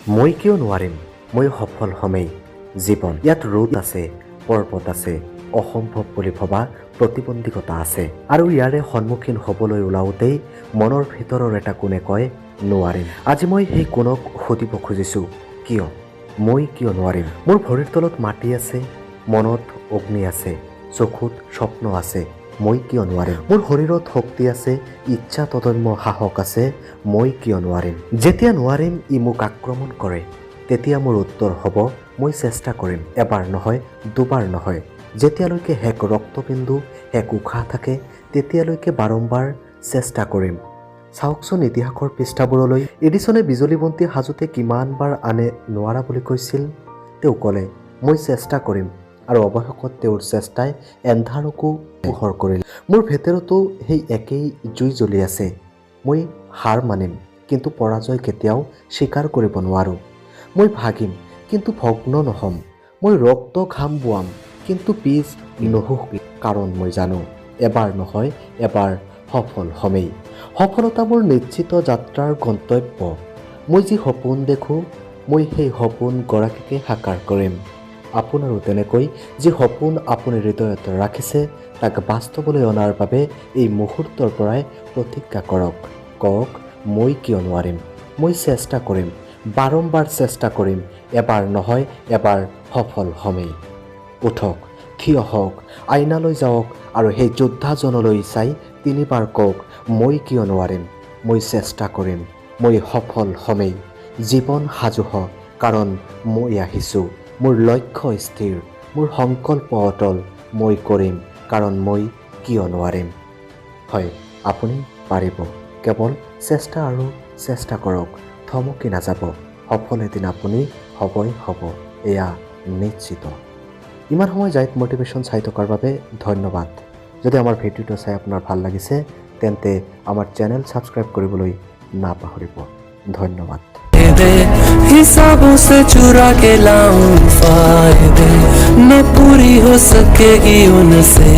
মই কিয় নোৱাৰিম, মই সফল হমেই। জীৱন ইয়াত ৰোদ আছে, পৰ্বত আছে, অসম্ভৱ বুলি ভবা প্ৰতিবন্ধকতা আছে। আৰু ইয়াৰে সন্মুখীন হ'বলৈ ওলাওঁতেই মনৰ ভিতৰৰ এটা কোণে কয় নোৱাৰিম। আজি মই সেই কোণক সুধিব খুজিছোঁ, কিয়? মই কিয় নোৱাৰিম? মোৰ ভৰিৰ তলত মাটি আছে, মনত অগ্নি আছে, চকুত স্বপ্ন আছে। মই কিয় নোৱাৰিম? মোৰ শৰীৰত শক্তি আছে, ইচ্ছা তদম্য সাহস আছে। মই কিয় নোৱাৰিম? যেতিয়া নোৱাৰিম ই মোক আক্ৰমণ কৰে, তেতিয়া মোৰ উত্তৰ হ'ব মই চেষ্টা কৰিম। এবাৰ নহয়, দুবাৰ নহয়, যেতিয়ালৈকে শেষ ৰক্তবিন্দু, শেষ উশাহ থাকে তেতিয়ালৈকে বাৰম্বাৰ চেষ্টা কৰিম। চাওকচোন ইতিহাসৰ পৃষ্ঠাবোৰলৈ। এডিছনে বিজুলী বন্তি সাজোতে কিমানবাৰ আনে নোৱাৰা বুলি কৈছিল? তেওঁ ক'লে মই চেষ্টা কৰিম, আৰু অৱশেষত তেওঁৰ চেষ্টাই এন্ধাৰকো পোহৰ কৰিল। মোৰ ভিতৰতো সেই একেই জুই জ্বলি আছে। মই হাৰ মানিম, কিন্তু পৰাজয় কেতিয়াও স্বীকাৰ কৰিব নোৱাৰোঁ। মই ভাগিম, কিন্তু ভগ্ন নহ'ম। মই ৰক্ত ঘাম বোৱাম, কিন্তু পিছ নুহুকিম। কাৰণ মই জানো এবাৰ নহয় এবাৰ সফল হমেই। সফলতা মোৰ নিশ্চিত যাত্ৰাৰ গন্তব্য। মই যি সপোন দেখোঁ, মই সেই সপোন গৰাকীকে সাকাৰ কৰিম। আপোনাৰো তেনেকৈ যি সপোন আপুনি হৃদয়ত ৰাখিছে তাক বাস্তৱলৈ অনাৰ বাবে এই মুহূৰ্তৰ পৰাই প্ৰতিজ্ঞা কৰক। কওক মই কিয় নোৱাৰিম? মই চেষ্টা কৰিম, বাৰম্বাৰ চেষ্টা কৰিম। এবাৰ নহয় এবাৰ সফল হমেই। উঠক, থিয় হওক, আইনালৈ যাওক আৰু সেই যোদ্ধাজনলৈ চাই তিনিবাৰ কওক মই কিয় নোৱাৰিম? মই চেষ্টা কৰিম, মই সফল হমেই। জীৱন সাজু হ, কাৰণ মই আহিছোঁ। মোৰ লক্ষ্য স্থিৰ, মোৰ সংকল্প অটল। মই কৰিম, কাৰণ মই কিয় নোৱাৰিম? হয়, আপুনি পাৰিব। কেৱল চেষ্টা আৰু চেষ্টা কৰক, থমকি নাযাব। সফল এদিন আপুনি হ'বই হ'ব, এয়া নিশ্চিত। ইমান সময় জাইট মটিভেশ্যন চাই থকাৰ বাবে ধন্যবাদ। যদি আমাৰ ভিডিঅ'টো চাই আপোনাৰ ভাল লাগিছে তেন্তে আমাৰ চেনেল ছাবস্ক্ৰাইব কৰিবলৈ নাপাহৰিব। ধন্যবাদ। हिसाबों से चुरा के लाऊं फायदे, न पूरी हो सकेगी उनसे।